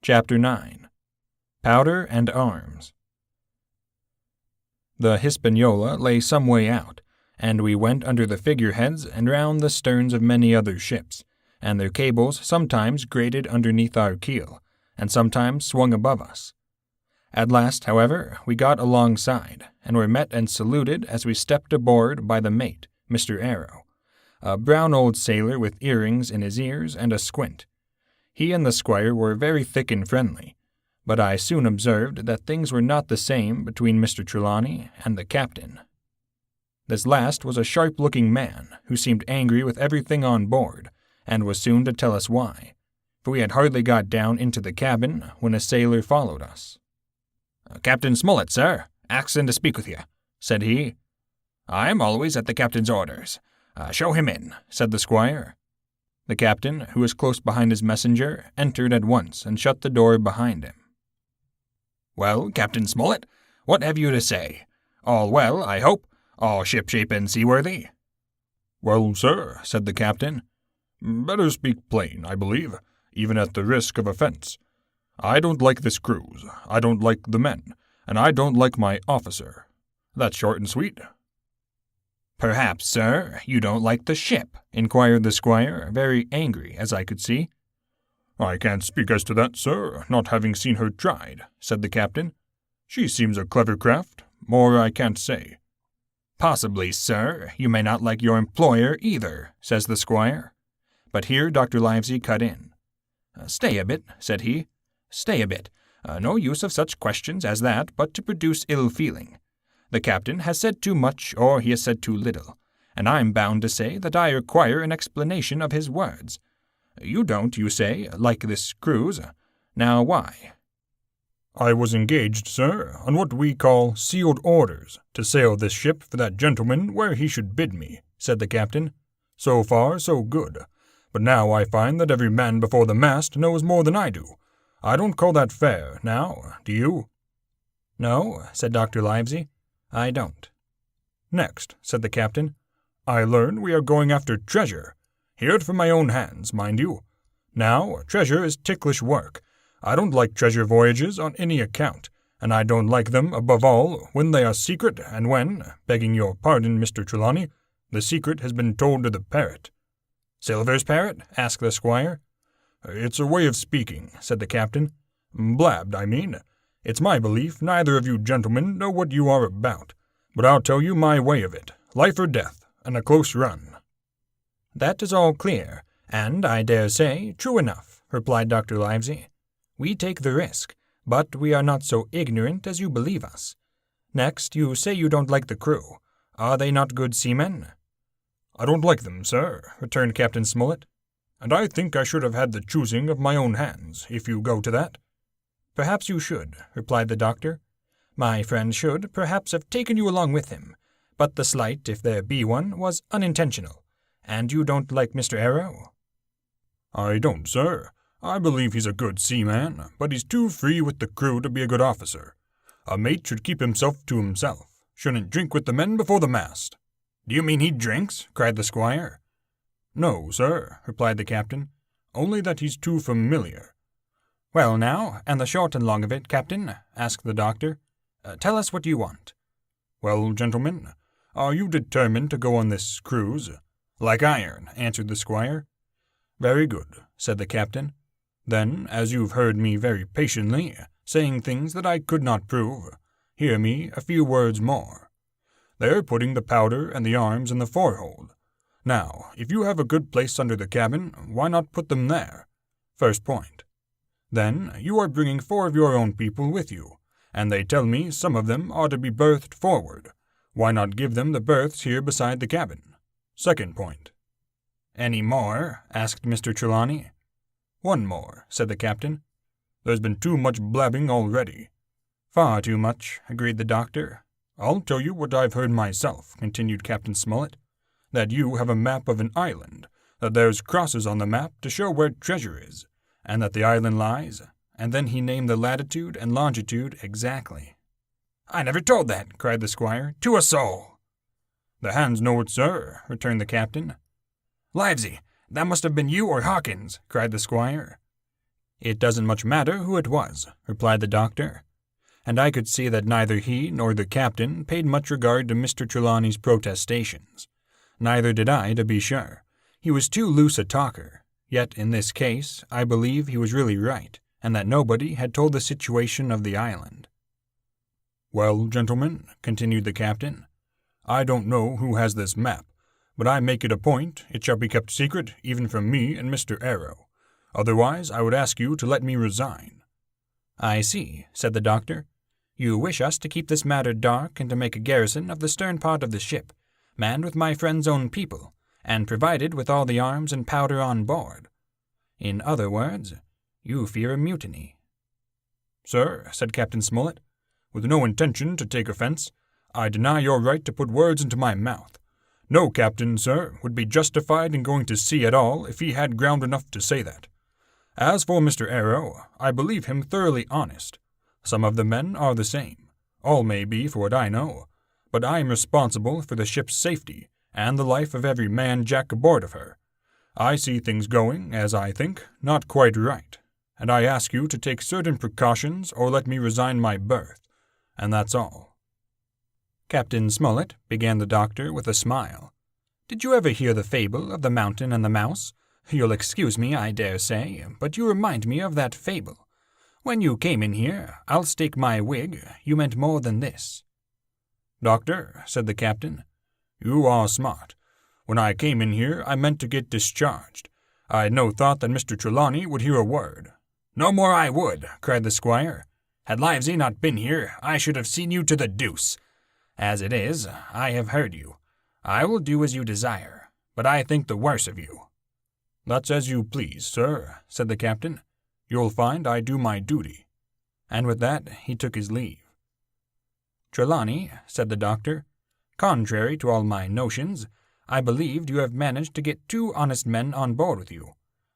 Chapter 9. Powder and Arms. The Hispaniola lay some way out, and we went under the figureheads and round the sterns of many other ships, and their cables sometimes grated underneath our keel, and sometimes swung above us. At last, however, we got alongside, and were met and saluted as we stepped aboard by the mate, Mr. Arrow, a brown old sailor with earrings in his ears and a squint. He and the squire were very thick and friendly, but I soon observed that things were not the same between Mr. Trelawney and the captain. This last was a sharp-looking man, who seemed angry with everything on board, and was soon to tell us why, for we had hardly got down into the cabin when a sailor followed us. "Captain Smollett, sir, axing to speak with you," said he. "I'm always at the captain's orders. Show him in," said the squire. The captain, who was close behind his messenger, entered at once and shut the door behind him. "Well, Captain Smollett, what have you to say? All well, I hope? All shipshape and seaworthy?" "Well, sir," said the captain, "better speak plain, I believe, even at the risk of offence. I don't like this cruise, I don't like the men, and I don't like my officer. That's short and sweet." "Perhaps, sir, you don't like the ship?" inquired the squire, very angry, as I could see. "I can't speak as to that, sir, not having seen her tried," said the captain. "She seems a clever craft, more I can't say." "Possibly, sir, you may not like your employer either," says the squire. But here Dr. Livesey cut in. "Stay a bit," said he. "Stay a bit. No use of such questions as that but to produce ill feeling. The captain has said too much or he has said too little, and I'm bound to say that I require an explanation of his words. You don't, you say, like this cruise. Now why?" "I was engaged, sir, on what we call sealed orders, to sail this ship for that gentleman where he should bid me," said the captain. "So far, so good. But now I find that every man before the mast knows more than I do. I don't call that fair, now, do you?" "No," said Dr. Livesey, "I don't." "Next," said the captain, "I learn we are going after treasure. Hear it from my own hands, mind you. Now, treasure is ticklish work. I don't like treasure voyages on any account, and I don't like them, above all, when they are secret and when, begging your pardon, Mr. Trelawney, the secret has been told to the parrot." "Silver's parrot?" asked the squire. "It's a way of speaking," said the captain. "Blabbed, I mean. It's my belief neither of you gentlemen know what you are about, but I'll tell you my way of it, life or death, and a close run." "That is all clear, and, I dare say, true enough," replied Dr. Livesey. "We take the risk, but we are not so ignorant as you believe us. Next, you say you don't like the crew. Are they not good seamen?" "I don't like them, sir," returned Captain Smollett, "and I think I should have had the choosing of my own hands, if you go to that." "Perhaps you should," replied the doctor. "My friend should, perhaps, have taken you along with him, but the slight, if there be one, was unintentional. And you don't like Mr. Arrow?" "I don't, sir. I believe he's a good seaman, but he's too free with the crew to be a good officer. A mate should keep himself to himself, shouldn't drink with the men before the mast." "Do you mean he drinks?" cried the squire. "No, sir," replied the captain, "only that he's too familiar." "Well, now, and the short and long of it, Captain," asked the doctor. "Tell us what you want." "Well, gentlemen, are you determined to go on this cruise?" "Like iron," answered the squire. "Very good," said the captain. "Then, as you've heard me very patiently, saying things that I could not prove, hear me a few words more. They're putting the powder and the arms in the forehold. Now, if you have a good place under the cabin, why not put them there? First point. Then, you are bringing 4 of your own people with you, and they tell me some of them are to be berthed forward. Why not give them the berths here beside the cabin? Second point." "Any more?" asked Mr. Trelawney. "One more," said the captain. "There's been too much blabbing already." "Far too much," agreed the doctor. "I'll tell you what I've heard myself," continued Captain Smollett, "that you have a map of an island, that there's crosses on the map to show where treasure is, and that the island lies," and then he named the latitude and longitude exactly. "I never told that," cried the squire, "to a soul." "The hands know it, sir," returned the captain. "Livesey, that must have been you or Hawkins," cried the squire. "It doesn't much matter who it was," replied the doctor. And I could see that neither he nor the captain paid much regard to Mr. Trelawney's protestations. Neither did I, to be sure. He was too loose a talker. Yet in this case, I believe he was really right, and that nobody had told the situation of the island. "Well, gentlemen," continued the captain, "I don't know who has this map, but I make it a point it shall be kept secret even from me and Mr. Arrow. Otherwise I would ask you to let me resign." "I see," said the doctor. "You wish us to keep this matter dark and to make a garrison of the stern part of the ship, manned with my friend's own people, and provided with all the arms and powder on board. In other words, you fear a mutiny." "Sir," said Captain Smollett, "with no intention to take offense, I deny your right to put words into my mouth. No captain, sir, would be justified in going to sea at all if he had ground enough to say that. As for Mr. Arrow, I believe him thoroughly honest. Some of the men are the same. All may be, for what I know. But I am responsible for the ship's safety, and the life of every man jack aboard of her. I see things going, as I think, not quite right, and I ask you to take certain precautions or let me resign my berth, and that's all." "Captain Smollett," began the doctor with a smile, "did you ever hear the fable of the mountain and the mouse? You'll excuse me, I dare say, but you remind me of that fable. When you came in here, I'll stake my wig, you meant more than this." "Doctor," said the captain, "you are smart. When I came in here, I meant to get discharged. I had no thought that Mr. Trelawney would hear a word." "No more I would," cried the squire. "Had Livesey not been here, I should have seen you to the deuce. As it is, I have heard you. I will do as you desire, but I think the worse of you." "That's as you please, sir," said the captain. "You'll find I do my duty." And with that he took his leave. "Trelawney," said the doctor, "contrary to all my notions, I believed you have managed to get 2 honest men on board with you,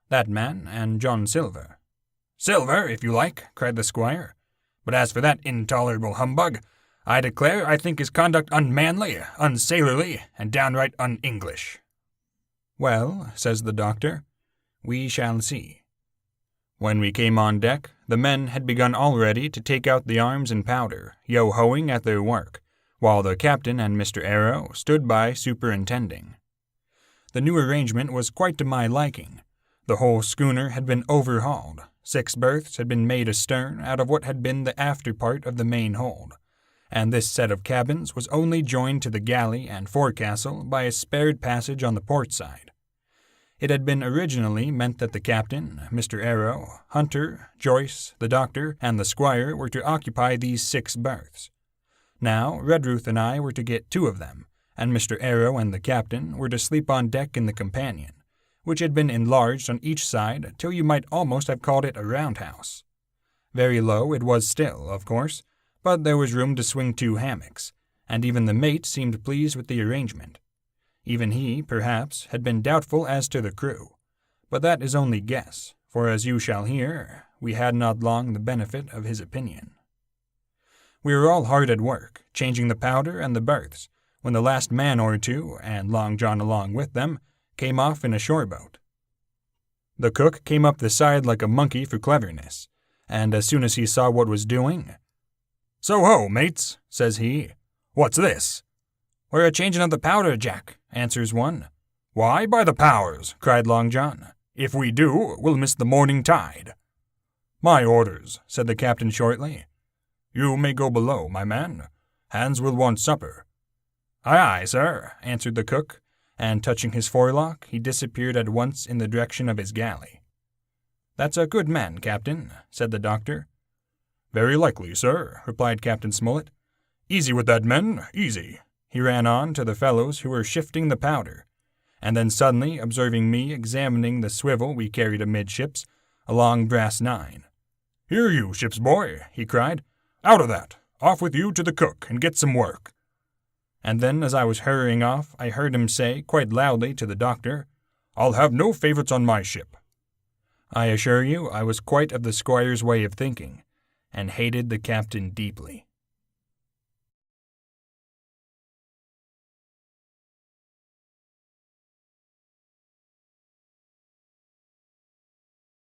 that man and John Silver." "Silver, if you like," cried the squire. "But as for that intolerable humbug, I declare I think his conduct unmanly, unsailorly, and downright un-English." "Well," says the doctor, "we shall see." When we came on deck, the men had begun already to take out the arms and powder, yo-hoing at their work, while the captain and Mr. Arrow stood by superintending. The new arrangement was quite to my liking. The whole schooner had been overhauled. 6 berths had been made astern out of what had been the after part of the main hold, and this set of cabins was only joined to the galley and forecastle by a spared passage on the port side. It had been originally meant that the captain, Mr. Arrow, Hunter, Joyce, the doctor, and the squire were to occupy these 6 berths. Now Redruth and I were to get 2 of them, and Mr. Arrow and the captain were to sleep on deck in the companion, which had been enlarged on each side till you might almost have called it a roundhouse. Very low it was still, of course, but there was room to swing 2 hammocks, and even the mate seemed pleased with the arrangement. Even he, perhaps, had been doubtful as to the crew, but that is only guess, for as you shall hear, we had not long the benefit of his opinion. We were all hard at work, changing the powder and the berths, when the last man or 2, and Long John along with them, came off in a shore-boat. The cook came up the side like a monkey for cleverness, and as soon as he saw what was doing, "So ho, mates," says he, "what's this?" "We're a-changing of the powder, Jack," answers one. "Why, by the powers," cried Long John, "if we do, we'll miss the morning tide." "My orders," said the captain shortly. "You may go below, my man. Hands will want supper." "Aye, aye, sir," answered the cook, and touching his forelock, he disappeared at once in the direction of his galley. "That's a good man, Captain," said the doctor. "Very likely, sir," replied Captain Smollett. "Easy with that, men, easy." He ran on to the fellows who were shifting the powder, and then suddenly observing me examining the swivel we carried amidships, a long brass 9. "Here you, ship's boy," he cried. "Out of that! Off with you to the cook, and get some work." And then as I was hurrying off, I heard him say quite loudly to the doctor, "I'll have no favourites on my ship." I assure you I was quite of the squire's way of thinking, and hated the captain deeply.